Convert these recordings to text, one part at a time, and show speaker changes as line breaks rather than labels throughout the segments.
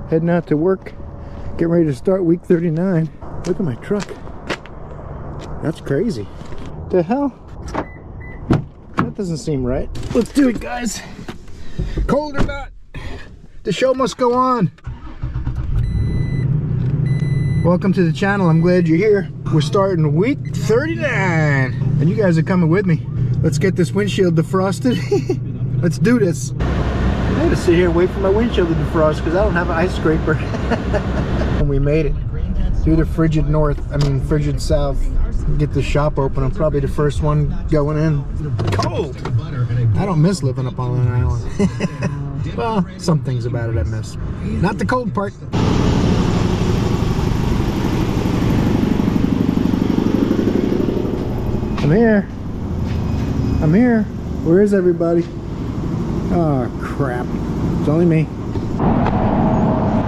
heading out to work, getting ready to start week 39. Look at my truck. That's crazy. The hell? That doesn't seem right. Let's do it, guys. Cold or not, the show must go on. Welcome to the channel. I'm glad you're here. We're starting week 39, and you guys are coming with me. Let's get this windshield defrosted. Let's do this. I had to sit here and wait for my windshield to defrost because I don't have an ice scraper. And we made it through the frigid frigid south. Get the shop open. I'm probably the first one going in. Cold. I don't miss living up on an island. Well, some things about it I miss. Not the cold part. I'm here. I'm here. Where is everybody? Oh crap. It's only me.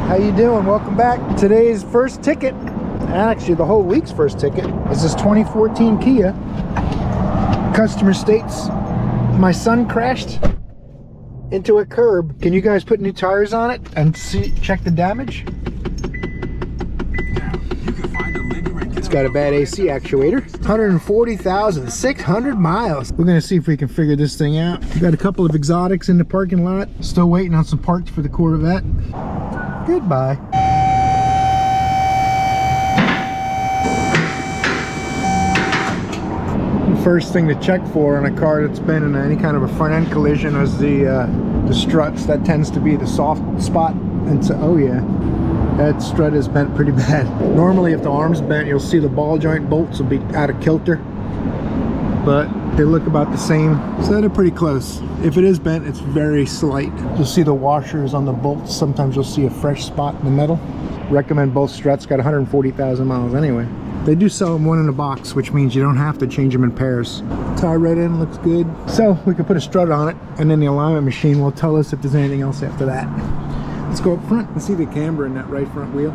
How you doing? Welcome back. Today's first ticket, actually the whole week's first ticket, is this 2014 Kia. Customer states my son crashed into a curb. Can you guys put new tires on it and check the damage? It's got a bad AC actuator. 140,600 miles. We're gonna see if we can figure this thing out. We got a couple of exotics in the parking lot. Still waiting on some parts for the Corvette. Goodbye. The first thing to check for on a car that's been in any kind of a front end collision is the struts. That tends to be the soft spot. And so, oh yeah. That strut is bent pretty bad. Normally if the arm's bent, you'll see the ball joint bolts will be out of kilter, but they look about the same, so they're pretty close. If it is bent, it's very slight. You'll see the washers on the bolts. Sometimes you'll see a fresh spot in the metal. Recommend both struts. Got 140,000 miles anyway. They do sell them one in a box, which means you don't have to change them in pairs. Tie right in, looks good. So we can put a strut on it, and then the alignment machine will tell us if there's anything else after that. Let's go up front and see the camber in that right front wheel.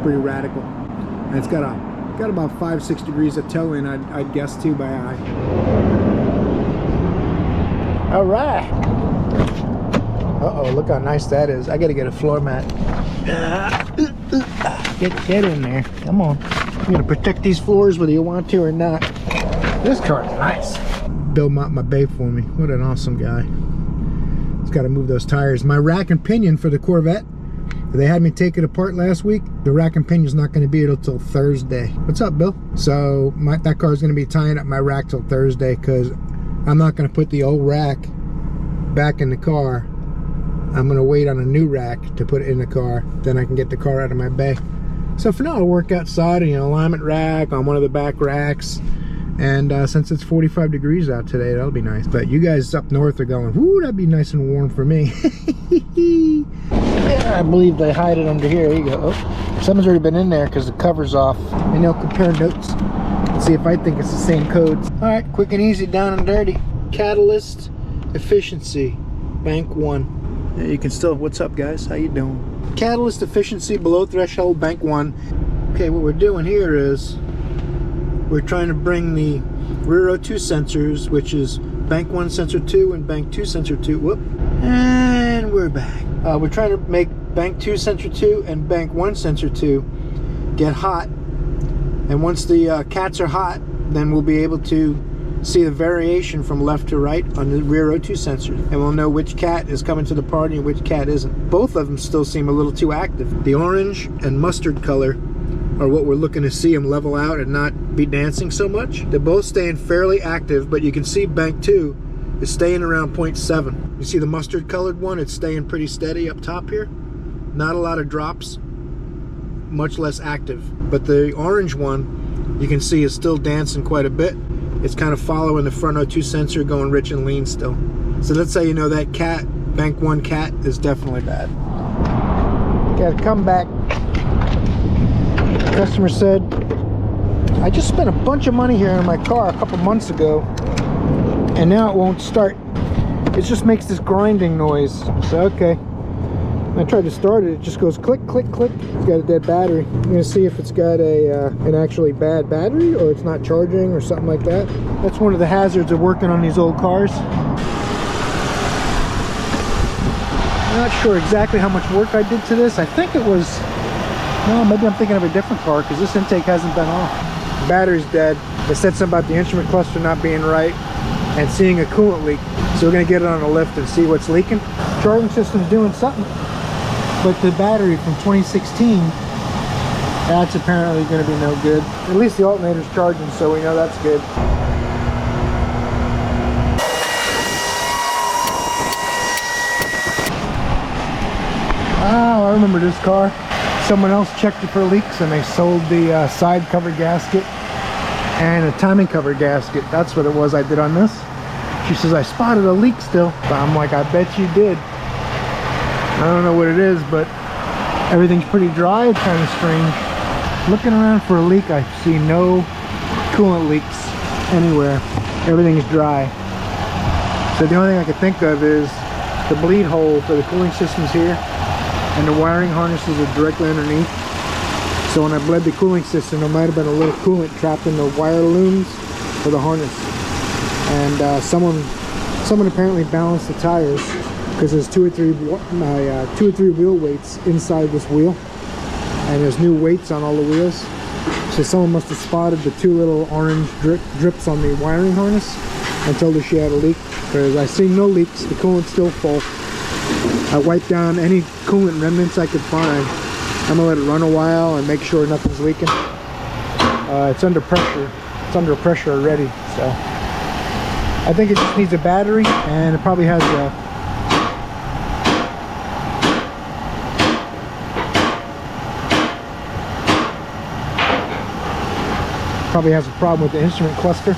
Pretty radical. And it's got about 5-6 degrees of toe in, I'd guess, too, by eye. All right. Uh-oh, look how nice that is. I gotta get a floor mat. Get in there. Come on. I'm gonna protect these floors whether you want to or not. This car is nice. Bill mopped my bay for me. What an awesome guy. Got to move those tires. My rack and pinion for the Corvette, they had me take it apart last week. The rack and pinion's not going to be until Thursday. What's up, Bill? So that car's going to be tying up my rack till Thursday because I'm not going to put the old rack back in the car. I'm going to wait on a new rack to put it in the car. Then I can get the car out of my bay. So for now, I'll work outside in an alignment rack on one of the back racks. And since it's 45 degrees out today, that'll be nice. But you guys up north are going, whoo, that'd be nice and warm for me. Yeah, I believe they hide it under here. There you go. Oh, someone's already been in there because the cover's off. And they'll compare notes and see if I think it's the same codes. All right, quick and easy, down and dirty. Catalyst efficiency, bank 1. Yeah, you can still, what's up, guys? How you doing? Catalyst efficiency below threshold, bank 1. Okay, what we're doing here is we're trying to bring the rear O2 sensors, which is bank 1 sensor 2 and bank 2 sensor 2. Whoop. And we're back. We're trying to make bank 2 sensor 2 and bank 1 sensor 2 get hot. And once the cats are hot, then we'll be able to see the variation from left to right on the rear O2 sensors. And we'll know which cat is coming to the party and which cat isn't. Both of them still seem a little too active. The orange and mustard color are what we're looking to see them level out and not be dancing so much. They're both staying fairly active, but you can see bank 2 is staying around 0.7. You see the mustard colored one, it's staying pretty steady up top here. Not a lot of drops, much less active. But the orange one, you can see is still dancing quite a bit. It's kind of following the front O2 sensor, going rich and lean still. So that's how you know that cat, bank 1 cat, is definitely bad. Got to come back. Customer said, I just spent a bunch of money here in my car a couple months ago and now it won't start. It just makes this grinding noise. So okay, when I tried to start it, it just goes click, click, click. It's got a dead battery. I'm gonna see if it's got an actually bad battery or it's not charging or something like that. That's one of the hazards of working on these old cars. Not sure exactly how much work I did to this. I think it was, no, maybe I'm thinking of a different car because this intake hasn't been off. Battery's dead. They said something about the instrument cluster not being right and seeing a coolant leak. So we're gonna get it on a lift and see what's leaking. Charging system's doing something, but the battery from 2016, that's apparently gonna be no good. At least the alternator's charging, so we know that's good. Oh, I remember this car. Someone else checked it for leaks and they sold the side cover gasket and a timing cover gasket. That's what it was I did on this. She says, I spotted a leak still. But I'm like, I bet you did. I don't know what it is, but everything's pretty dry. It's kind of strange. Looking around for a leak, I see no coolant leaks anywhere. Everything's dry. So the only thing I could think of is the bleed hole for the cooling system's here, and the wiring harnesses are directly underneath. So when I bled the cooling system, there might have been a little coolant trapped in the wire looms for the harness. And someone apparently balanced the tires because there's two or three wheel weights inside this wheel, and there's new weights on all the wheels. So someone must have spotted the two little orange drips on the wiring harness and told her she had a leak, because I see no leaks. The coolant's still full. I wiped down any coolant remnants I could find. I'm gonna let it run a while and make sure nothing's leaking. It's under pressure. It's under pressure already, so I think it just needs a battery, and it probably has a problem with the instrument cluster.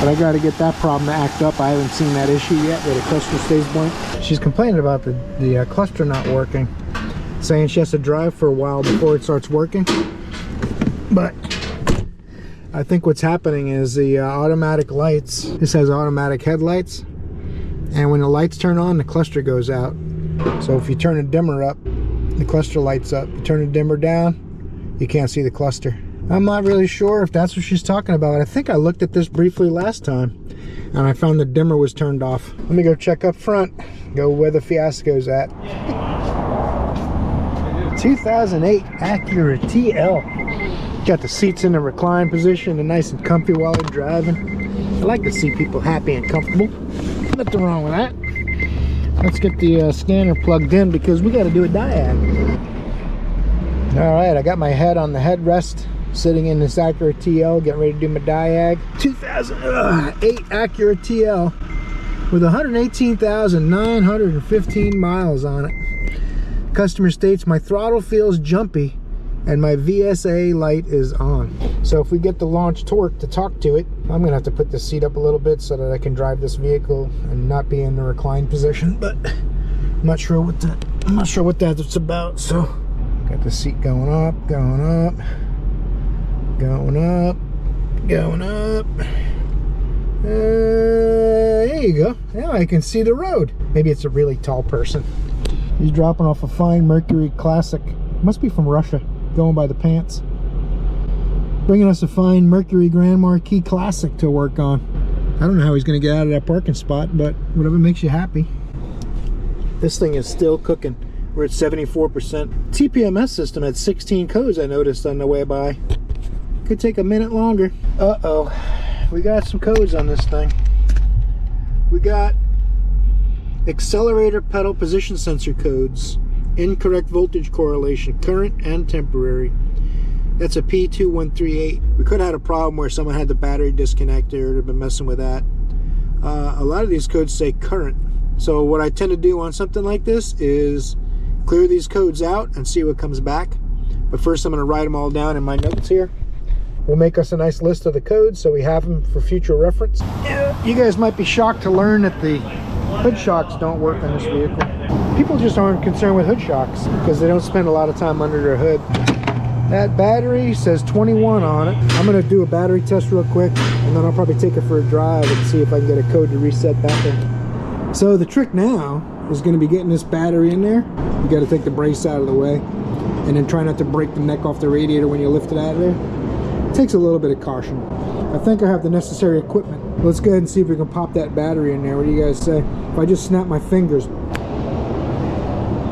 But I got to get that problem to act up. I haven't seen that issue yet where the cluster stays blank. She's complaining about the cluster not working, saying she has to drive for a while before it starts working. But I think what's happening is the automatic lights, this has automatic headlights, and when the lights turn on, the cluster goes out. So if you turn the dimmer up, the cluster lights up. You turn the dimmer down, you can't see the cluster. I'm not really sure if that's what she's talking about. I think I looked at this briefly last time and I found the dimmer was turned off. Let me go check up front, go where the Fiasco's at. 2008 Acura TL. Got the seats in the recline position and nice and comfy while I'm driving. I like to see people happy and comfortable. Nothing wrong with that. Let's get the scanner plugged in because we got to do a diag. All right, I got my head on the headrest, sitting in this Acura TL, getting ready to do my diag. 2008 Acura TL with 118,915 miles on it. Customer states my throttle feels jumpy and my VSA light is on. So if we get the launch torque to talk to it, I'm gonna have to put the seat up a little bit so that I can drive this vehicle and not be in the recline position. But I'm not sure what that's about. So got the seat going up, going up, going up, going up. There you go. Now I can see the road. Maybe it's a really tall person. He's dropping off a fine Mercury Classic. Must be from Russia, going by the pants. Bringing us a fine Mercury Grand Marquis Classic to work on. I don't know how he's going to get out of that parking spot, but whatever makes you happy. This thing is still cooking. We're at 74%. TPMS system had 16 codes I noticed on the way by. Could take a minute longer. Uh-oh. We got some codes on this thing. We got accelerator pedal position sensor codes, incorrect voltage correlation, current and temporary. That's a P2138. We could have had a problem where someone had the battery disconnected or been messing with that. A lot of these codes say current. So what I tend to do on something like this is clear these codes out and see what comes back. But first I'm going to write them all down in my notes here. We'll make us a nice list of the codes so we have them for future reference. You guys might be shocked to learn that the hood shocks don't work on this vehicle. People just aren't concerned with hood shocks because they don't spend a lot of time under their hood. That battery says 21 on it. I'm going to do a battery test real quick and then I'll probably take it for a drive and see if I can get a code to reset that thing. So the trick now is going to be getting this battery in there. You got to take the brace out of the way and then try not to break the neck off the radiator when you lift it out of there. It takes a little bit of caution. I think I have the necessary equipment. Let's go ahead and see if we can pop that battery in there. What do you guys say? If I just snap my fingers.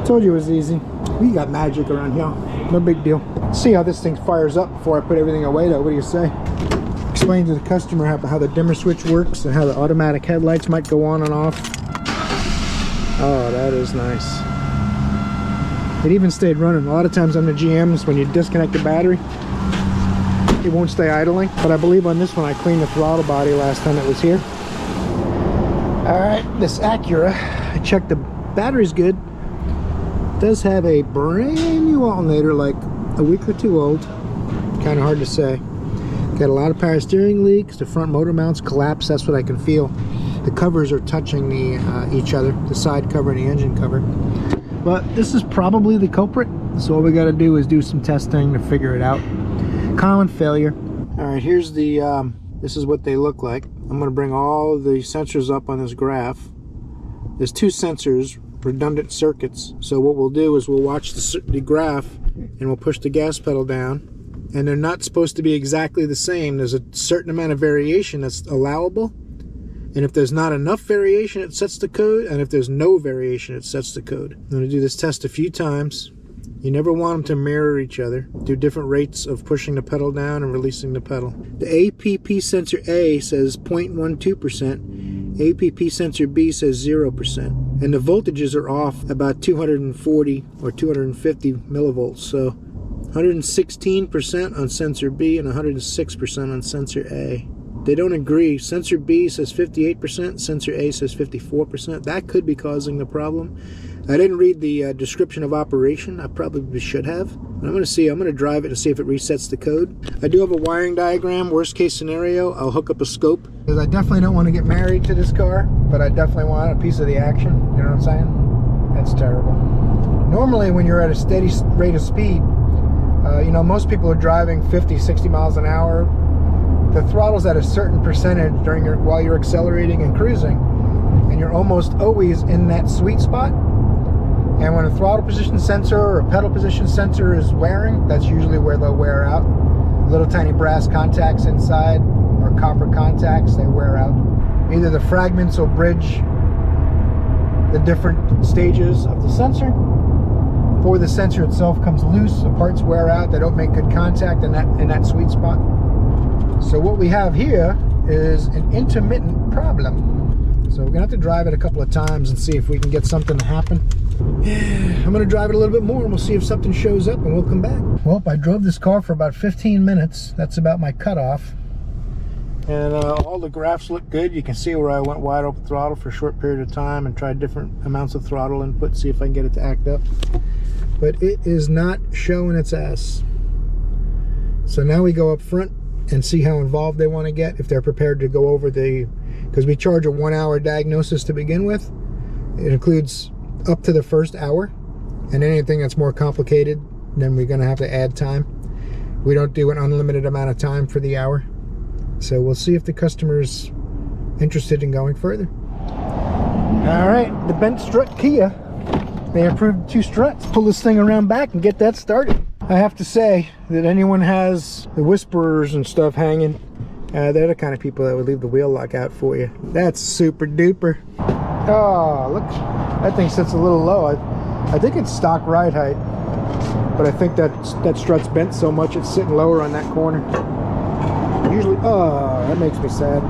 Told you it was easy. We got magic around here. No big deal. Let's see how this thing fires up before I put everything away though. What do you say? Explain to the customer how the dimmer switch works and how the automatic headlights might go on and off. Oh, that is nice. It even stayed running. A lot of times on the GMs, when you disconnect the battery, it won't stay idling. But I believe on this one, I cleaned the throttle body last time it was here. All right, this Acura, I checked the battery's good. It does have a brand new alternator, like a week or two old. Kind of hard to say. Got a lot of power steering leaks. The front motor mounts collapsed. That's what I can feel. The covers are touching each other, the side cover and the engine cover. But this is probably the culprit. So all we got to do is do some testing to figure it out. Common failure. All right, here's the, this is what they look like. I'm going to bring all the sensors up on this graph. There's two sensors, redundant circuits. So what we'll do is we'll watch the graph and we'll push the gas pedal down. And they're not supposed to be exactly the same. There's a certain amount of variation that's allowable. And if there's not enough variation, it sets the code. And if there's no variation, it sets the code. I'm going to do this test a few times. You never want them to mirror each other. Do different rates of pushing the pedal down and releasing the pedal. The APP sensor A says 0.12%. APP sensor B says 0%. And the voltages are off about 240 or 250 millivolts. So 116% on sensor B and 106% on sensor A. They don't agree. Sensor B says 58%, sensor A says 54%. That could be causing the problem. I didn't read the description of operation. I probably should have. But I'm going to see. I'm going to drive it to see if it resets the code. I do have a wiring diagram. Worst case scenario, I'll hook up a scope. Because I definitely don't want to get married to this car, but I definitely want a piece of the action. You know what I'm saying? That's terrible. Normally when you're at a steady rate of speed, you know, most people are driving 50, 60 miles an hour. The throttle's at a certain percentage while you're accelerating and cruising, and you're almost always in that sweet spot. And when a throttle position sensor or a pedal position sensor is wearing, that's usually where they'll wear out. Little tiny brass contacts inside or copper contacts, they wear out. Either the fragments will bridge the different stages of the sensor, or the sensor itself comes loose, the parts wear out, they don't make good contact in that sweet spot. So what we have here is an intermittent problem. So we're gonna have to drive it a couple of times and see if we can get something to happen. I'm gonna drive it a little bit more and we'll see if something shows up and we'll come back. Well, I drove this car for about 15 minutes. That's about my cutoff. And all the graphs look good. You can see where I went wide open throttle for a short period of time and tried different amounts of throttle input, see if I can get it to act up. But it is not showing its ass. So now we go up front and see how involved they want to get, if they're prepared to go over because we charge a 1 hour diagnosis to begin with. It includes up to the first hour, and anything that's more complicated, then we're going to have to add time. We don't do an unlimited amount of time for the hour. So we'll see if the customer's interested in going further. All right, the bent strut Kia. They approved 2 struts. Pull this thing around back and get that started. I have to say that anyone has the whisperers and stuff hanging, they're the kind of people that would leave the wheel lock out for you. That's super duper. Oh, look, that thing sits a little low. I think it's stock ride height, but I think that strut's bent so much it's sitting lower on that corner. Usually, oh, that makes me sad.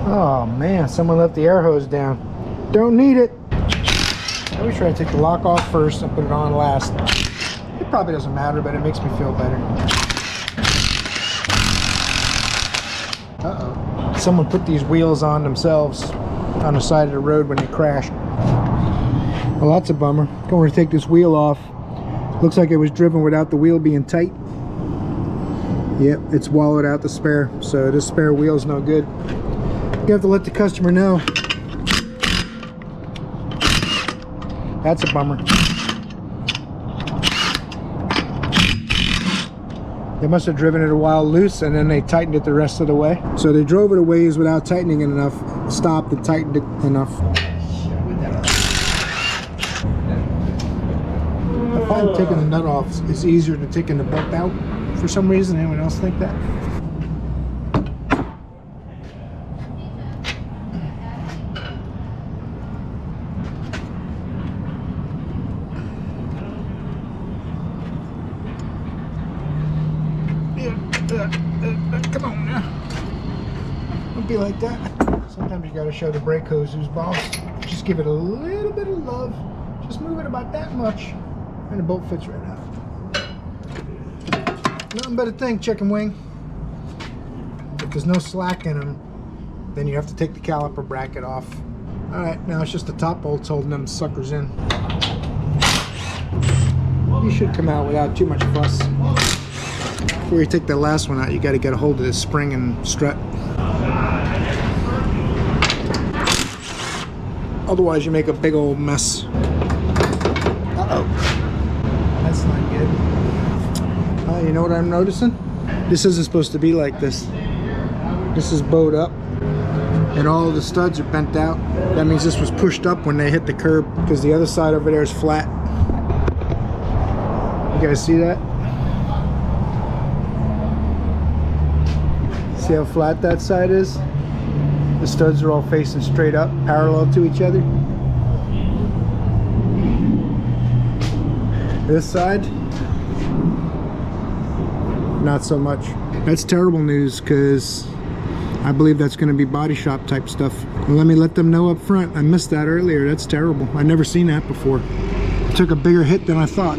Oh man, someone left the air hose down. Don't need it. I always try to take the lock off first and put it on last. It probably doesn't matter, but it makes me feel better. Uh-oh. Someone put these wheels on themselves on the side of the road when they crashed. Well, that's a bummer. Going to take this wheel off. Looks like it was driven without the wheel being tight. Yep, it's wallowed out the spare, so this spare wheel's no good. You have to let the customer know. That's a bummer. They must have driven it a while loose and then they tightened it the rest of the way. So they drove it a ways without tightening it enough, stopped and tightened it enough. I find taking the nut off is easier than taking the bolt out for some reason. Anyone else think that? shouldn't be like that. Sometimes you gotta show the brake hose who's boss. Just give it a little bit of love. Just move it about that much, and the bolt fits right out. Nothing but a thing, chicken wing. If there's no slack in them, then you have to take the caliper bracket off. All right, now it's just the top bolts holding them suckers in. You should come out without too much fuss. Before you take that last one out, you got to get a hold of this spring and strut. Otherwise, you make a big old mess. Uh-oh. That's not good. You know what I'm noticing? This isn't supposed to be like this. This is bowed up, and all of the studs are bent out. That means this was pushed up when they hit the curb, because the other side over there is flat. You guys see that? See how flat that side is? The studs are all facing straight up, parallel to each other. This side, not so much. That's terrible news, because I believe that's going to be body shop type stuff. Well, let me let them know up front. I missed that earlier. That's terrible. I've never seen that before. It took a bigger hit than I thought.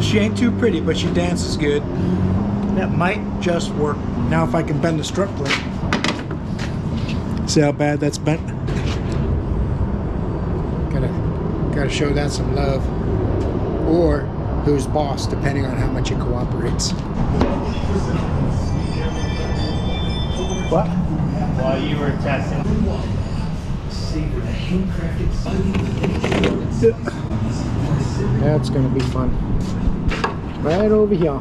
She ain't too pretty, but she dances good. That might just work. Now if I can bend the strut plate. See how bad that's bent? Gotta show that some love. Or who's boss, depending on how much it cooperates. What?
While you were testing.
That's gonna be fun. Right over here.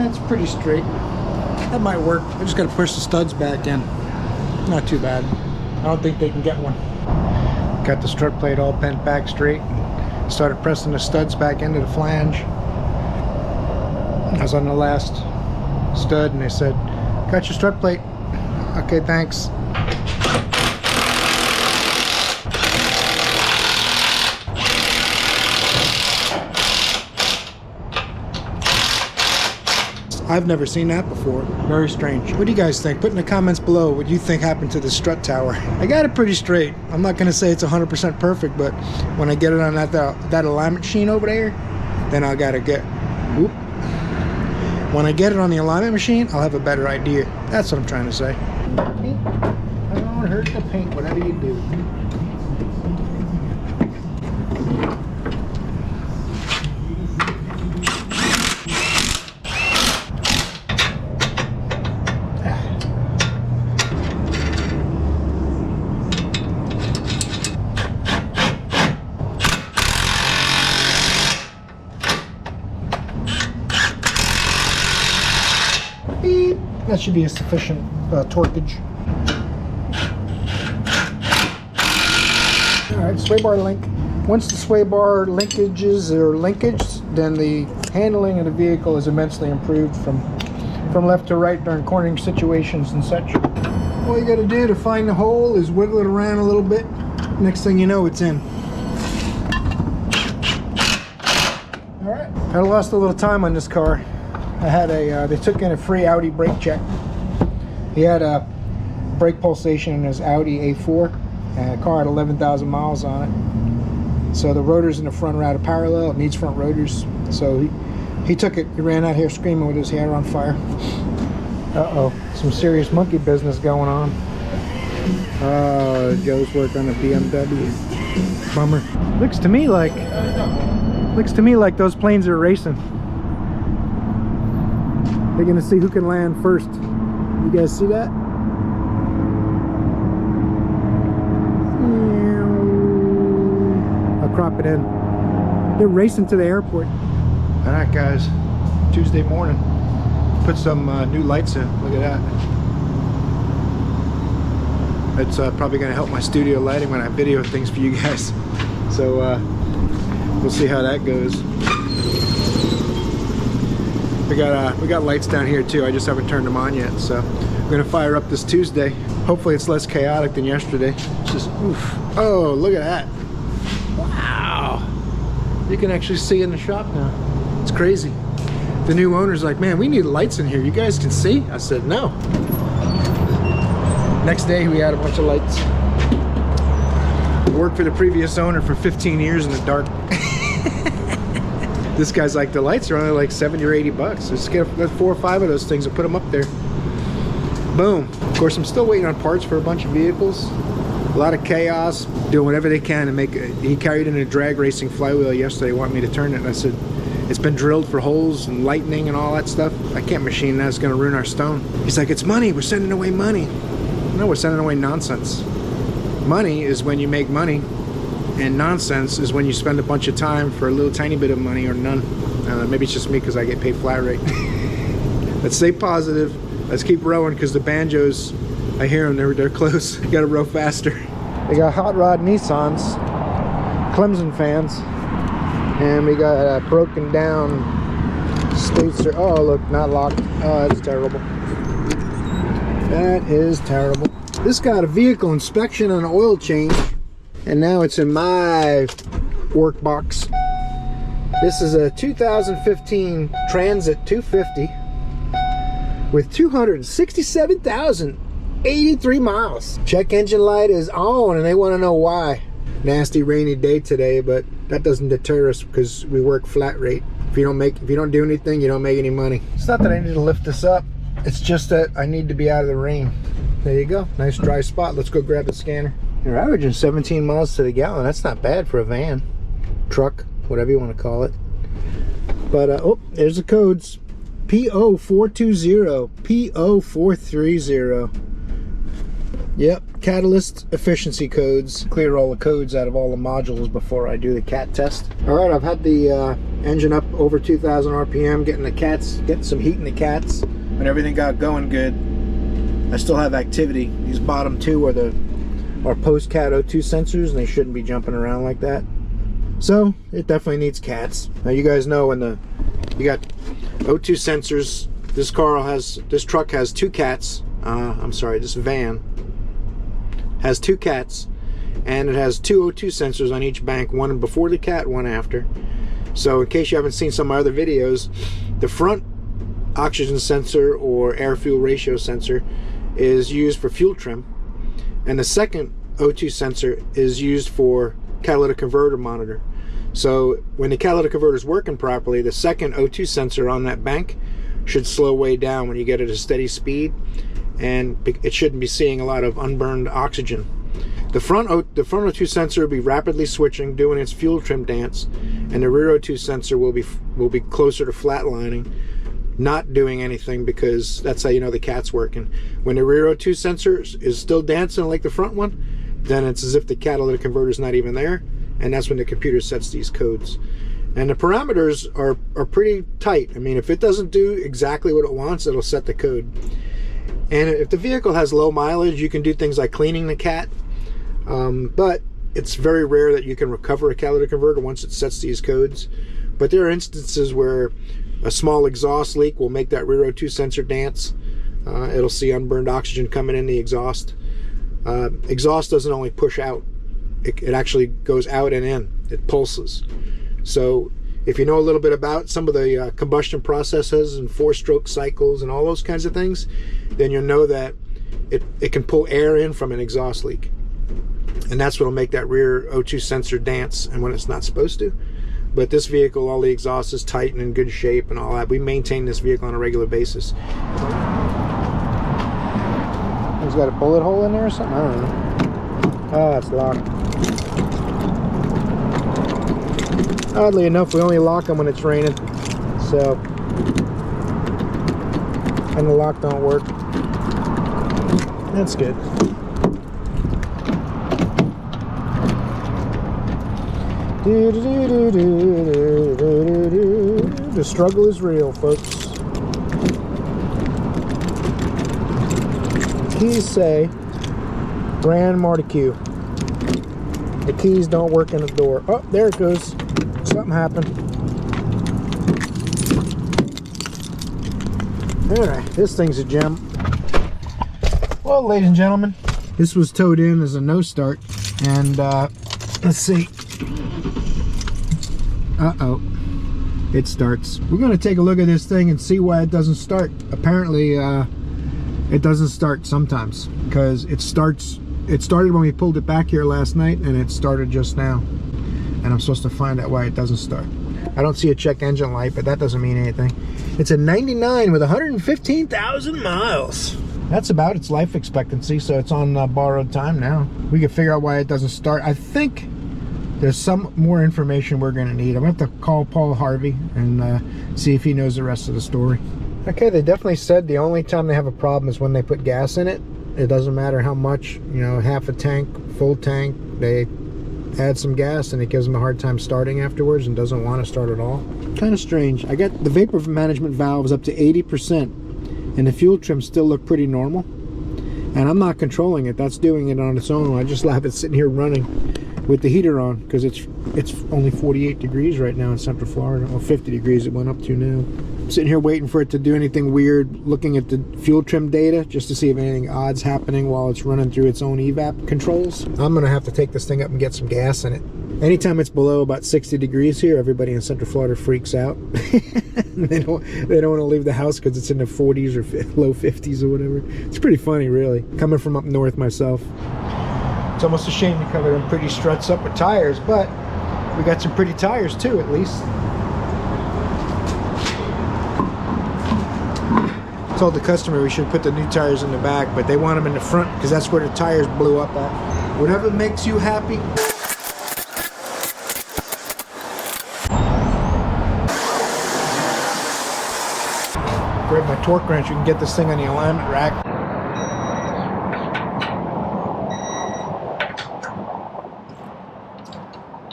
It's pretty straight. That might work. I just got to push the studs back in. Not too bad. I don't think they can get one. Got the strut plate all bent back straight. Started pressing the studs back into the flange. I was on the last stud and they said, "Got your strut plate." Okay, thanks. I've never seen that before. Very strange. What do you guys think? Put in the comments below what you think happened to the strut tower. I got it pretty straight. I'm not gonna say it's 100% perfect, but when I get it on that alignment machine over there, then I gotta get, whoop. When I get it on the alignment machine, I'll have a better idea. That's what I'm trying to say. Don't hurt the paint, whatever you do. That should be a sufficient torquage. Alright, sway bar link. Once the sway bar linkages are linkaged, then the handling of the vehicle is immensely improved from left to right during cornering situations and such. All you gotta do to find the hole is wiggle it around a little bit. Next thing you know, it's in. Alright, I lost a little time on this car. I had they took in a free Audi brake check. He had a brake pulsation in his Audi A4, and the car had 11,000 miles on it. So the rotors in the front are out of parallel. It needs front rotors. So he took it, he ran out here screaming with his hair on fire. Uh-oh, some serious monkey business going on. Joe's work on a BMW. Bummer. Looks to me like those planes are racing. They're gonna see who can land first. You guys see that? I'll crop it in. They're racing to the airport. All right, guys. Tuesday morning. Put some new lights in. Look at that. It's probably going to help my studio lighting when I video things for you guys. So we'll see how that goes. We got lights down here too. I just haven't turned them on yet. So I'm going to fire up this Tuesday. Hopefully it's less chaotic than yesterday. It's just oof. Oh, look at that. Wow. You can actually see in the shop now. It's crazy. The new owner's like, man, we need lights in here. You guys can see? I said, no. Next day, we had a bunch of lights. I worked for the previous owner for 15 years in the dark. This guy's like, the lights are only like 70 or 80 bucks. Let's get 4 or 5 of those things and put them up there. Boom. Of course, I'm still waiting on parts for a bunch of vehicles. A lot of chaos, doing whatever they can to make it. He carried in a drag racing flywheel yesterday, wanted me to turn it, and I said, it's been drilled for holes and lightning and all that stuff. I can't machine that, it's gonna ruin our stone. He's like, it's money, we're sending away money. No, we're sending away nonsense. Money is when you make money, and nonsense is when you spend a bunch of time for a little tiny bit of money or none. Maybe it's just me because I get paid flat rate. Let's stay positive. Let's keep rowing because the banjos, I hear them, they're close. Gotta row faster. They got hot rod Nissans, Clemson fans. And we got a broken down Stacer. Oh, look, not locked. Oh, that's terrible. That is terrible. This got a vehicle inspection and an oil change, and now it's in my work box. This is a 2015 Transit 250 with 267,083 miles. Check engine light is on, and they want to know why. Nasty rainy day today, but that doesn't deter us because we work flat rate. If you don't do anything, you don't make any money. It's not that I need to lift this up. It's just that I need to be out of the rain. There you go. Nice dry spot. Let's go grab the scanner. You're averaging 17 miles to the gallon. That's not bad for a van, truck, whatever you want to call it. But oh, there's the codes. P0420, P0430. Yep, catalyst efficiency codes. Clear all the codes out of all the modules before I do the cat test. All right, I've had the engine up over 2,000 RPM, getting some heat in the cats. When everything got going good, I still have activity. These bottom two are post-cat O2 sensors, and they shouldn't be jumping around like that. So it definitely needs cats. Now you guys know when you got O2 sensors. This truck has 2 cats. I'm sorry, this van has 2 cats, and it has 2 O2 sensors on each bank, one before the cat, one after. So in case you haven't seen some of my other videos, the front oxygen sensor or air fuel ratio sensor is used for fuel trim, and the second O2 sensor is used for catalytic converter monitor. So when the catalytic converter is working properly, the second O2 sensor on that bank should slow way down when you get at a steady speed, and it shouldn't be seeing a lot of unburned oxygen. The front O2 sensor will be rapidly switching, doing its fuel trim dance, and the rear O2 sensor will be closer to flatlining, not doing anything, because that's how you know the cat's working. When the rear O2 sensor is still dancing like the front one, then it's as if the catalytic converter is not even there, and that's when the computer sets these codes. And the parameters are pretty tight. I mean, if it doesn't do exactly what it wants, it'll set the code. And if the vehicle has low mileage, you can do things like cleaning the cat, but it's very rare that you can recover a catalytic converter once it sets these codes. But there are instances where a small exhaust leak will make that rear O2 sensor dance. It'll see unburned oxygen coming in the exhaust. Exhaust doesn't only push out, it actually goes out and in. It pulses. So if you know a little bit about some of the combustion processes and 4-stroke cycles and all those kinds of things, then you'll know that it can pull air in from an exhaust leak. And that's what will make that rear O2 sensor dance, and when it's not supposed to. But this vehicle, all the exhaust is tight and in good shape and all that. We maintain this vehicle on a regular basis. It's got a bullet hole in there or something? I don't know. Oh, it's locked. Oddly enough, we only lock them when it's raining. So and the lock don't work. That's good. The struggle is real, folks. Keys say brand Marticue. The keys don't work in the door. Oh, there it goes. Something happened. Alright, this thing's a gem. Well, ladies and gentlemen, this was towed in as a no start. And let's see. Uh-oh. It starts. We're going to take a look at this thing and see why it doesn't start. Apparently, it doesn't start sometimes, because it started when we pulled it back here last night, and it started just now. And I'm supposed to find out why it doesn't start. I don't see a check engine light, but that doesn't mean anything. It's a 99 with 115,000 miles. That's about its life expectancy, so it's on borrowed time now. We can figure out why it doesn't start. I think there's some more information we're going to need. I'm going to have to call Paul Harvey and see if he knows the rest of the story. Okay, they definitely said the only time they have a problem is when they put gas in it. It doesn't matter how much, you know, half a tank, full tank, they add some gas and it gives them a hard time starting afterwards and doesn't want to start at all. Kind of strange. I got the vapor management valves up to 80% and the fuel trim still look pretty normal. And I'm not controlling it, that's doing it on its own. I just have it sitting here running with the heater on because it's only 48 degrees right now in Central Florida, or 50 degrees it went up to now. I'm sitting here waiting for it to do anything weird, looking at the fuel trim data just to see if anything odd's happening while it's running through its own evap controls. I'm gonna have to take this thing up and get some gas in it. Anytime it's below about 60 degrees here, everybody in Central Florida freaks out. They don't want to leave the house because it's in the 40s or low 50s or whatever. It's pretty funny, really, coming from up north myself. It's almost a shame to cover them pretty struts up with tires, but we got some pretty tires too, at least. Told the customer we should put the new tires in the back, but they want them in the front because that's where the tires blew up at. Whatever makes you happy. Grab my torque wrench, we can get this thing on the alignment rack.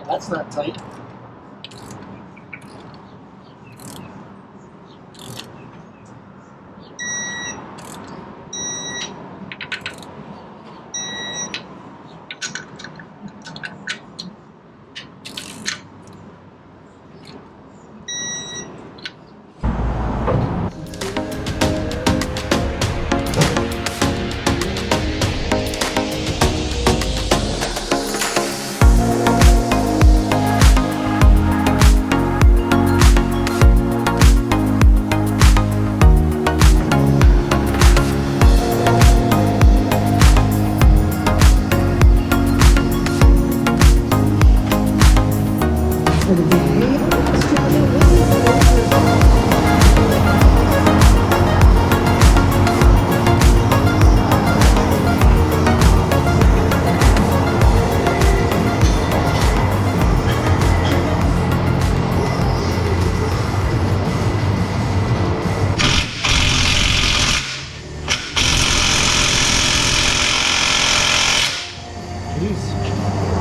That's not tight.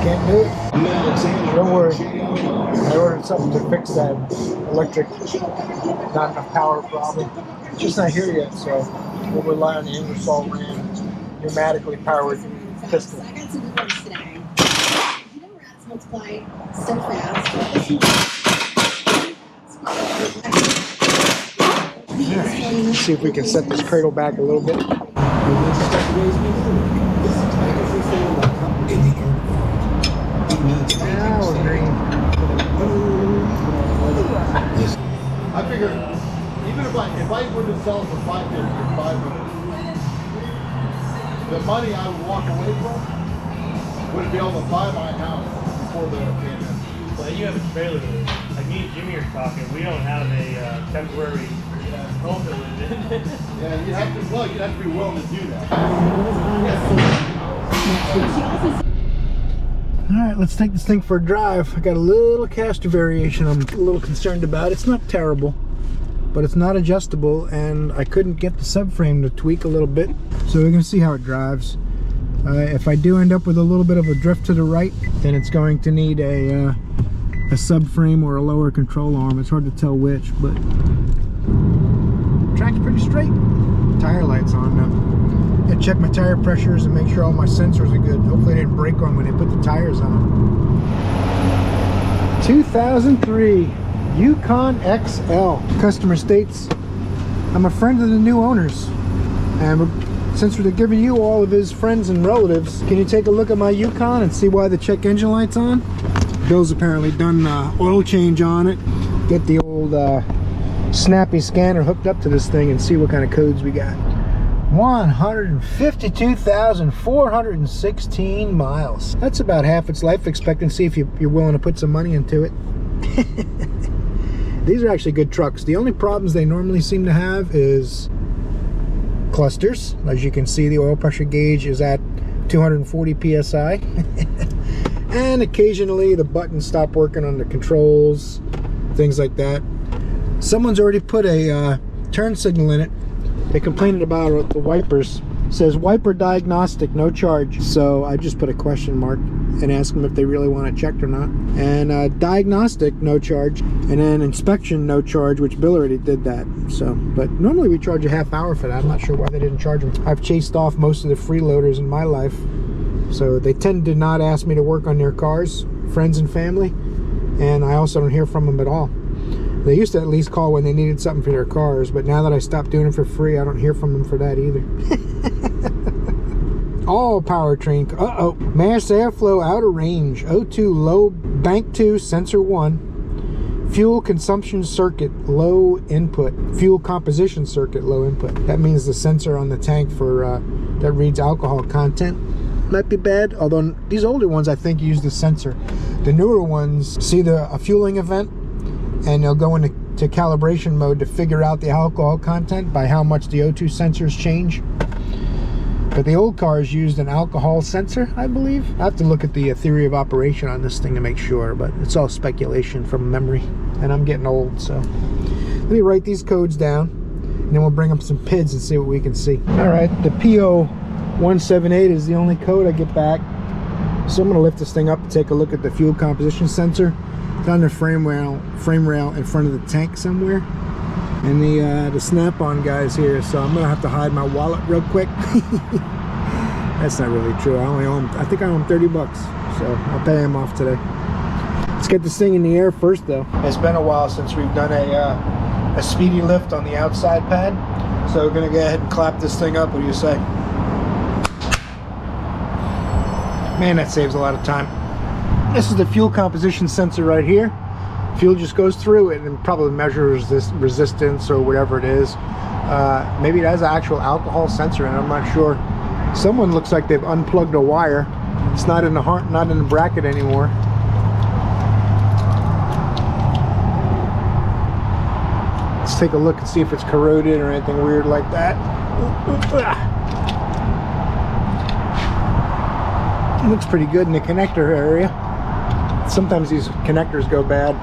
Can't do it. Don't worry. I ordered something to fix that electric, not enough power problem. It's just not here yet, so we'll rely on the Ingersoll Rand pneumatically powered piston.
I got some good ones today. You know rats multiply so fast.
Let's see if we can set this cradle back a little bit. Now we're green.
I figure even if I were to sell for $550 or $500, the money I would walk away from would be able to buy my house before the pandemic.
Well, you have a trailer. Like me and Jimmy are talking, we don't have a temporary home to live in.
Yeah, you'd have to be willing to do that.
Alright, let's take this thing for a drive. I got a little caster variation I'm a little concerned about. It's not terrible, but it's not adjustable, and I couldn't get the subframe to tweak a little bit. So we're gonna see how it drives. If I do end up with a little bit of a drift to the right, then it's going to need a subframe or a lower control arm. It's hard to tell which, but track's pretty straight. Tire lights on now. I check my tire pressures and make sure all my sensors are good. Hopefully I didn't break one when they put the tires on. 2003 Yukon XL. Customer states, I'm a friend of the new owners, and since they're giving you all of his friends and relatives, can you take a look at my Yukon and see why the check engine light's on? Bill's apparently done oil change on it. Get the old snappy scanner hooked up to this thing and see what kind of codes we got. 152,416 miles. That's about half its life expectancy if you're willing to put some money into it. These are actually good trucks. The only problems they normally seem to have is clusters. As you can see, the oil pressure gauge is at 240 psi. And occasionally the buttons stop working on the controls, things like that. Someone's already put a turn signal in it. They complained about the wipers. It says wiper diagnostic, no charge. So I just put a question mark and ask them if they really want it checked or not. And diagnostic, no charge. And then inspection, no charge, which Bill already did that. So, but normally we charge a half hour for that. I'm not sure why they didn't charge them. I've chased off most of the freeloaders in my life. So they tend to not ask me to work on their cars, friends and family. And I also don't hear from them at all. They used to at least call when they needed something for their cars, but now that I stopped doing it for free, I don't hear from them for that either. All powertrain, mass airflow out of range, O2 low, bank 2, sensor 1, fuel consumption circuit, low input, fuel composition circuit, low input. That means the sensor on the tank for that reads alcohol content might be bad, although these older ones I think use the sensor. The newer ones see a fueling event, and they'll go into calibration mode to figure out the alcohol content by how much the O2 sensors change. But the old cars used an alcohol sensor, I believe. I have to look at the theory of operation on this thing to make sure, but it's all speculation from memory, and I'm getting old, so. Let me write these codes down, and then we'll bring up some PIDs and see what we can see. All right, the PO178 is the only code I get back. So I'm gonna lift this thing up and take a look at the fuel composition sensor. On the frame rail in front of the tank somewhere, and the snap-on guys here, so I'm gonna have to hide my wallet real quick. That's not really true. I think I owe him 30 bucks, so I'll pay him off today. Let's get this thing in the air first though. It's been a while since we've done a speedy lift on the outside pad, so we're gonna go ahead and clap this thing up. What do you say? Man, that saves a lot of time. This is the fuel composition sensor right here. Fuel just goes through it and probably measures this resistance or whatever it is. Maybe it has an actual alcohol sensor, and I'm not sure. Someone looks like they've unplugged a wire. It's not in the bracket anymore. Let's take a look and see if it's corroded or anything weird like that. It looks pretty good in the connector area. Sometimes these connectors go bad.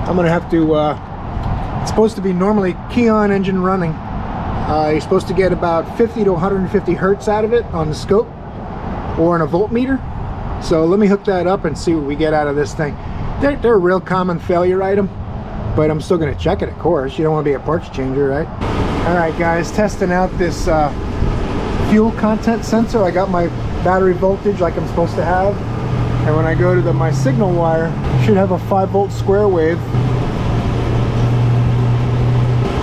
I'm gonna have to, it's supposed to be normally key-on engine running. You're supposed to get about 50 to 150 hertz out of it on the scope or in a voltmeter. So let me hook that up and see what we get out of this thing. They're a real common failure item, but I'm still gonna check it, of course. You don't wanna be a parts changer, right? All right, guys, testing out this fuel content sensor. I got my battery voltage like I'm supposed to have. And when I go to my signal wire, it should have a 5-volt square wave.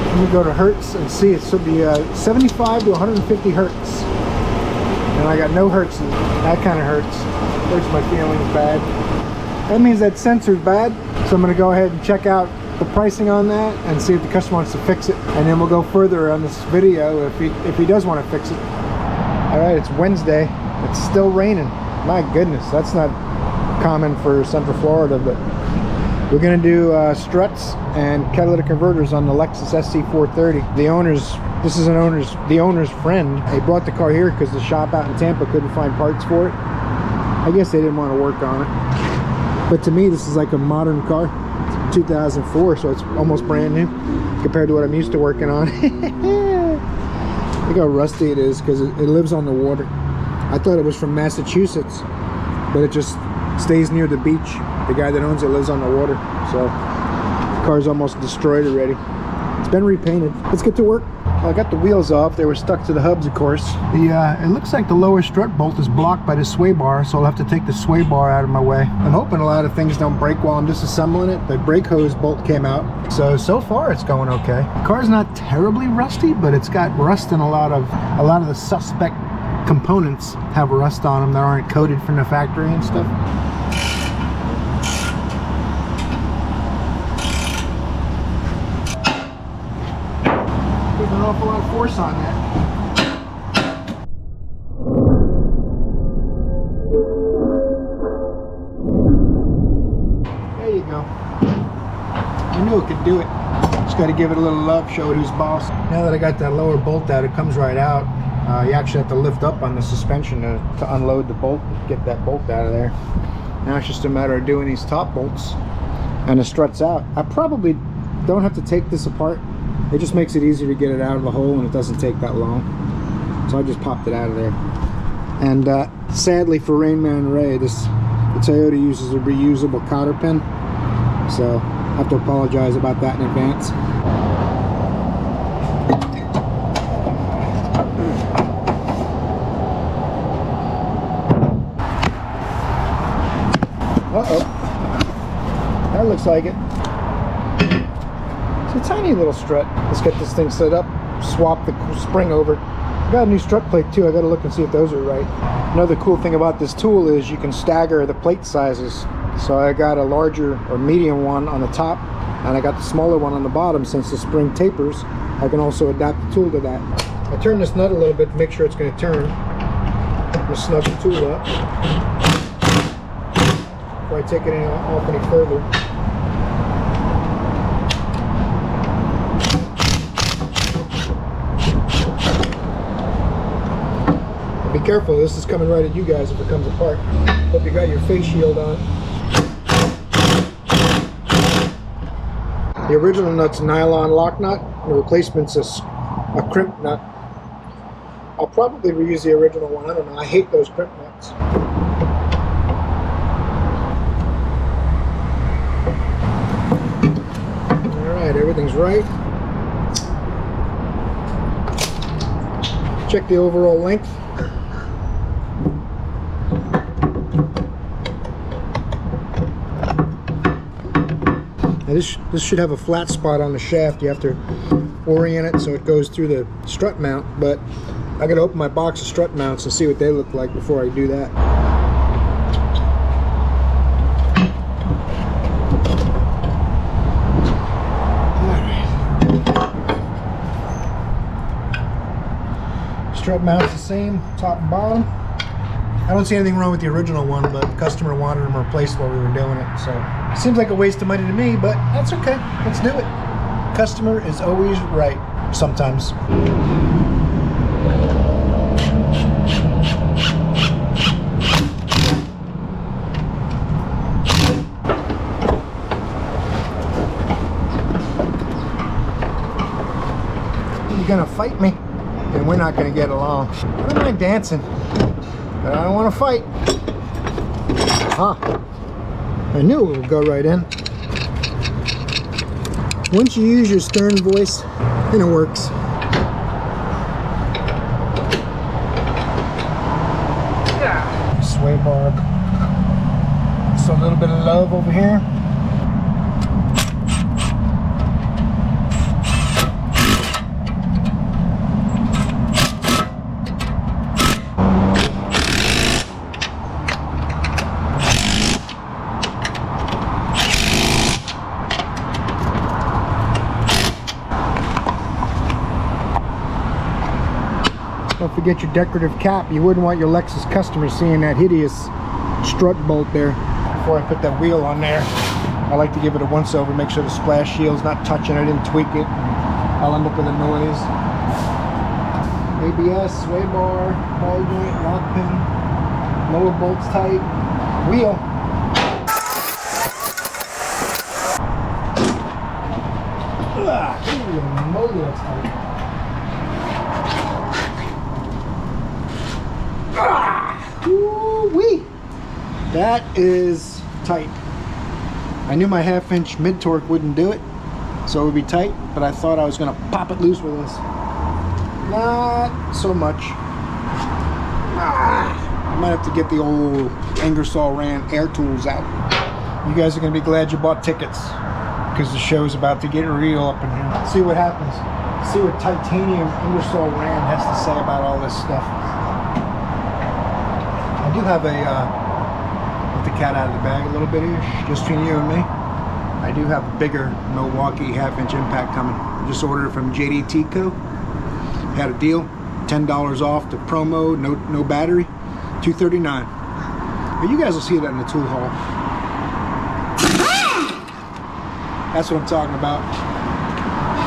Let me go to hertz and see. It should be 75 to 150 hertz. And I got no hertz. That kind of hurts. Hurts my feelings bad. That means that sensor's bad. So I'm going to go ahead and check out the pricing on that and see if the customer wants to fix it. And then we'll go further on this video if he does want to fix it. All right, it's Wednesday. It's still raining. My goodness, that's not common for Central Florida, but we're gonna do struts and catalytic converters on the Lexus SC430. The owner's friend. They brought the car here because the shop out in Tampa couldn't find parts for it. I guess they didn't want to work on it. But to me, this is like a modern car. It's 2004, so it's almost brand new. compared to what I'm used to working on. Look how rusty it is because it lives on the water. I thought it was from Massachusetts, but it just stays near the beach. The guy that owns it lives on the water, so the car's almost destroyed already. It's been repainted. Let's get to work. I got the wheels off. They were stuck to the hubs, of course. It looks like the lower strut bolt is blocked by the sway bar, so I'll have to take the sway bar out of my way. I'm hoping a lot of things don't break while I'm disassembling it. The brake hose bolt came out, so far it's going okay. The car's not terribly rusty, but it's got rust in a lot of the suspect components have rust on them that aren't coated from the factory and stuff. There's an awful lot of force on that. There you go. I knew it could do it. Just got to give it a little love, show it who's boss. Now that I got that lower bolt out, it comes right out. You actually have to lift up on the suspension to unload the bolt, get that bolt out of there. Now it's just a matter of doing these top bolts, and the strut's out. I probably don't have to take this apart. It just makes it easier to get it out of the hole, and it doesn't take that long. So I just popped it out of there. And sadly for Rain Man Ray, the Toyota uses a reusable cotter pin, so I have to apologize about that in advance. Uh-oh. That looks like it. It's a tiny little strut. Let's get this thing set up, swap the spring over. I got a new strut plate too. I got to look and see if those are right. Another cool thing about this tool is you can stagger the plate sizes. So I got a larger or medium one on the top, and I got the smaller one on the bottom. Since the spring tapers, I can also adapt the tool to that. I turn this nut a little bit to make sure it's going to turn. I'm going to snug the tool up before I take it off any further. Be careful, this is coming right at you guys if it comes apart. Hope you got your face shield on. The original nut's a nylon lock nut, the replacement's a crimp nut. I'll probably reuse the original one, I don't know, I hate those crimp nuts. Alright, everything's right. Check the overall length. Now this should have a flat spot on the shaft. You have to orient it so it goes through the strut mount, but I gotta open my box of strut mounts and see what they look like before I do that. Alright. Strut mount's the same, top and bottom. I don't see anything wrong with the original one, but the customer wanted them replaced while we were doing it, so seems like a waste of money to me, but that's okay. Let's do it. Customer is always right, sometimes. You're gonna fight me, and we're not gonna get along. I don't mind dancing, but I don't want to fight. Huh. I knew it would go right in. Once you use your stern voice, then it works. Yeah. Sway bar. Just a little bit of love over here. Don't forget your decorative cap. You wouldn't want your Lexus customers seeing that hideous strut bolt there. Before I put that wheel on there, I like to give it a once over, make sure the splash shield's not touching it, I didn't tweak it. I'll end up with a noise. ABS, sway bar, ball joint, lock pin, lower bolts tight, wheel. There we go. told you that's tight. Ah! Woo-wee! That is tight. I knew my 1/2" mid torque wouldn't do it, so it would be tight, but I thought I was gonna pop it loose with this. Not so much. I might have to get the old Ingersoll Rand air tools out. You guys are gonna be glad you bought tickets, because the show is about to get real up in here. See what happens. See what titanium Ingersoll Rand has to say about all this stuff. I do have a let the cat out of the bag a little bit here, just between you and me. I do have a bigger Milwaukee 1/2" impact coming. I just ordered it from JDT Co. Had a deal, $10 off the promo, no battery, $239. But you guys will see that in the tool haul. That's what I'm talking about.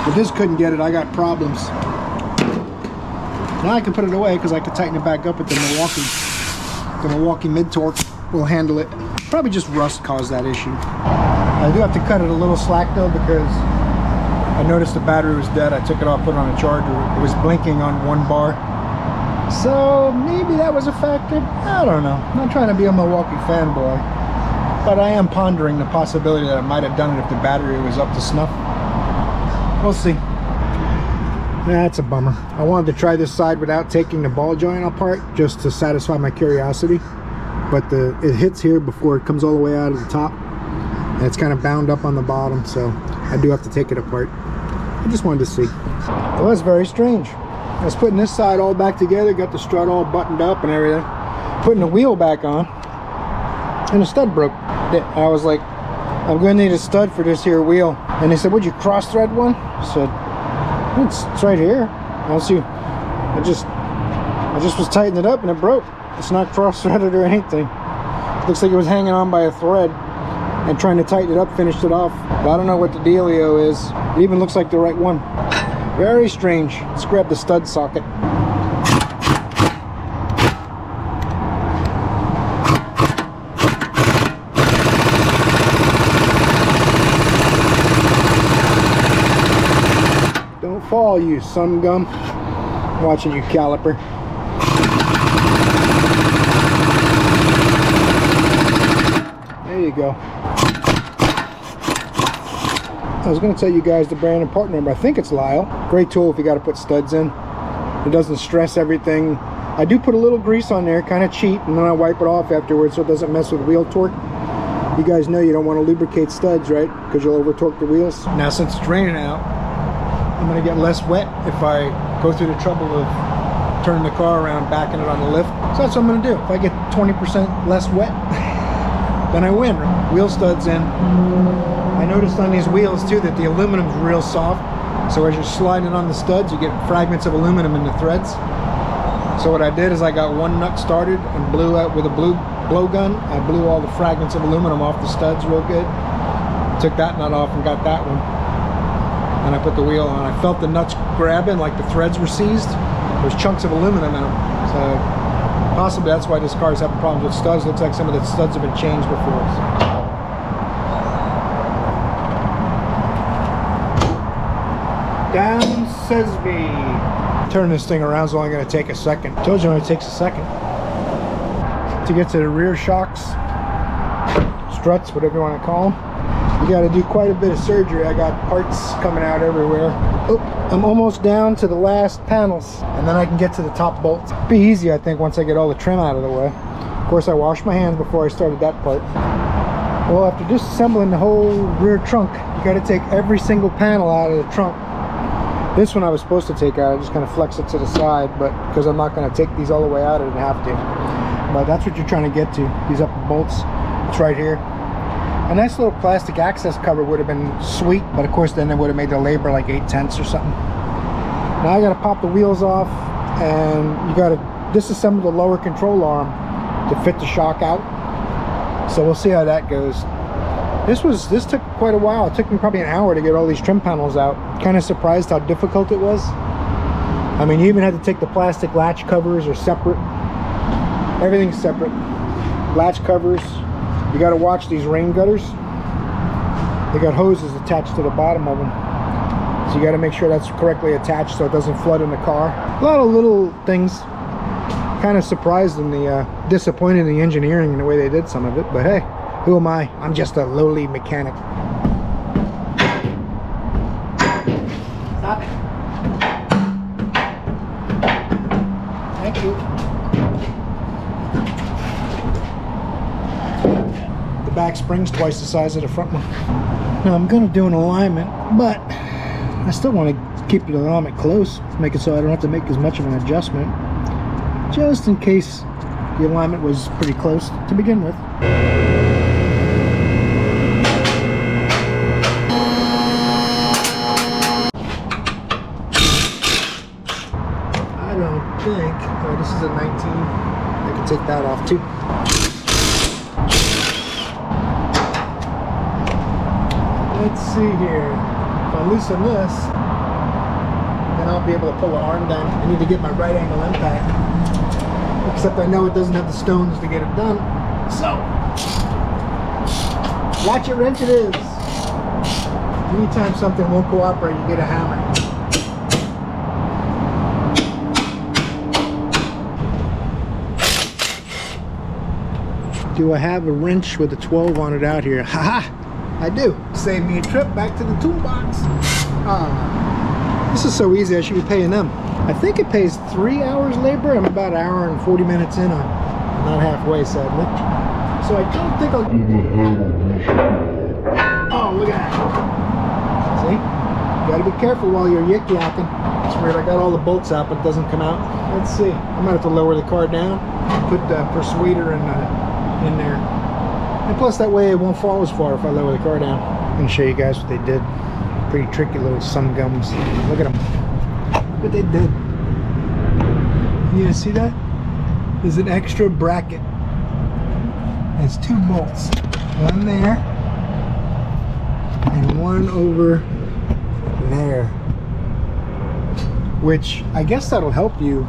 But this couldn't get it. I got problems. Now I can put it away because I can tighten it back up with the Milwaukee. The Milwaukee mid-torque will handle it. Probably just rust caused that issue. I do have to cut it a little slack though, because I noticed the battery was dead. I took it off, put it on a charger. It was blinking on one bar. So maybe that was a factor. I don't know. I'm not trying to be a Milwaukee fanboy, but I am pondering the possibility that I might have done it if the battery was up to snuff. We'll see. That's a bummer. I wanted to try this side without taking the ball joint apart, just to satisfy my curiosity. But it hits here before it comes all the way out of the top. And it's kind of bound up on the bottom, so I do have to take it apart. I just wanted to see. It was very strange. I was putting this side all back together, got the strut all buttoned up and everything. Putting the wheel back on, and the stud broke. I was like, I'm going to need a stud for this here wheel. And they said, would you cross thread one? I said, it's right here. I don't see. I just was tightening it up and it broke. It's not cross threaded or anything. Looks like it was hanging on by a thread. And trying to tighten it up, finished it off. But I don't know what the dealio is. It even looks like the right one. Very strange. Let's grab the stud socket. Don't fall, you sun gum. I'm watching you, caliper. There you go. I was going to tell you guys the brand and part number. I think it's Lyle. Great tool if you got to put studs in. It doesn't stress everything. I do put a little grease on there, kind of cheap, and then I wipe it off afterwards so it doesn't mess with wheel torque. You guys know you don't want to lubricate studs, right? Because you'll over torque the wheels. Now since it's raining out, I'm going to get less wet if I go through the trouble of turning the car around, backing it on the lift. So that's what I'm going to do. If I get 20% less wet, then I win. Wheel studs in. I noticed on these wheels too that the aluminum's real soft, so as you're sliding on the studs you get fragments of aluminum in the threads. So what I did is I got one nut started and blew out with a blow gun. I blew all the fragments of aluminum off the studs real good. Took that nut off and got that one, and I put the wheel on. I felt the nuts grabbing like the threads were seized. There's chunks of aluminum in them, so possibly that's why this car is having problems with studs. Looks like some of the studs have been changed before. Down Sesby. Turn this thing around is only going to take a second. Told you it only takes a second. To get to the rear shocks, struts, whatever you want to call them, you got to do quite a bit of surgery. I got parts coming out everywhere. Oh, I'm almost down to the last panels, and then I can get to the top bolts. Be easy, I think, once I get all the trim out of the way. Of course, I washed my hands before I started that part. Well, after disassembling the whole rear trunk, you got to take every single panel out of the trunk. This one I was supposed to take out. I just kind of flex it to the side, but because I'm not going to take these all the way out, I didn't have to. But that's what you're trying to get to. These upper bolts. It's right here. A nice little plastic access cover would have been sweet, but of course then it would have made the labor like 8/10 or something. Now I got to pop the wheels off, and you got to disassemble the lower control arm to fit the shock out. So we'll see how that goes. This took quite a while. It took me probably an hour to get all these trim panels out. Kind of surprised how difficult it was. I mean, you even had to take the plastic latch covers are separate. Everything's separate. Latch covers. You got to watch these rain gutters. They got hoses attached to the bottom of them. So you got to make sure that's correctly attached so it doesn't flood in the car. A lot of little things. Kind of surprised and disappointed in the engineering and the way they did some of it, but hey, who am I? I'm just a lowly mechanic. Stop it. Thank you. The back spring's twice the size of the front one. Now I'm gonna do an alignment, but I still want to keep the alignment close, make it so I don't have to make as much of an adjustment, just in case the alignment was pretty close to begin with. I don't think, oh, this is a 19, I can take that off too. Let's see here, if I loosen this, then I'll be able to pull the arm down. I need to get my right angle impact. Except I know it doesn't have the stones to get it done. So, ratchet wrench it is. Anytime something won't cooperate, you get a hammer. Do I have a wrench with a 12 on it out here? Haha! I do. Save me a trip back to the toolbox. This is so easy, I should be paying them. I think it pays 3 hours labor. I'm about an hour and 40 minutes in. I'm not halfway, sadly. So I don't think I'll... Oh, look at that. See? You gotta be careful while you're yik-yakking. It's weird, I got all the bolts out, but it doesn't come out. Let's see. I might have to lower the car down. Put the persuader in there. And plus, that way it won't fall as far if I lower the car down. I'm gonna show you guys what they did. Pretty tricky little sun gums. Look at them. What they did. You see that? There's an extra bracket. There's 2 bolts. One there and one over there. Which I guess that'll help you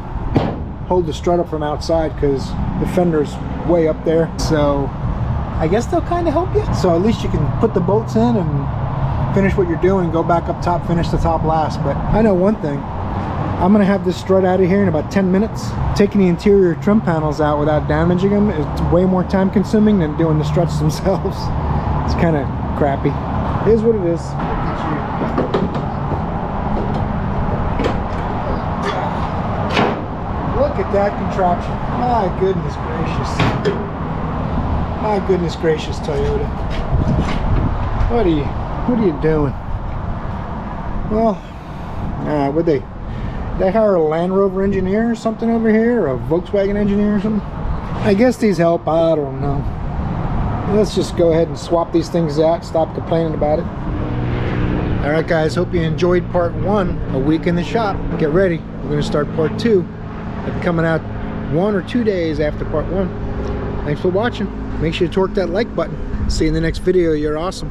hold the strut up from outside because the fender's way up there. So I guess they'll kind of help you. So at least you can put the bolts in and finish what you're doing, go back up top, finish the top last. But I know one thing. I'm gonna have this strut out of here in about 10 minutes. Taking the interior trim panels out without damaging them is way more time consuming than doing the struts themselves. It's kind of crappy. It is what it is. Look at that contraption. My goodness gracious. My goodness gracious, Toyota. What are you doing? Well, would they hire a Land Rover engineer or something over here, or a Volkswagen engineer or something? I guess these help, I don't know. Let's just go ahead and swap these things out, stop complaining about it. Alright guys, hope you enjoyed part 1, a week in the shop. Get ready, we're going to start part 2. It'll be coming out 1 or 2 days after part 1. Thanks for watching. Make sure you torque that like button. See you in the next video, you're awesome.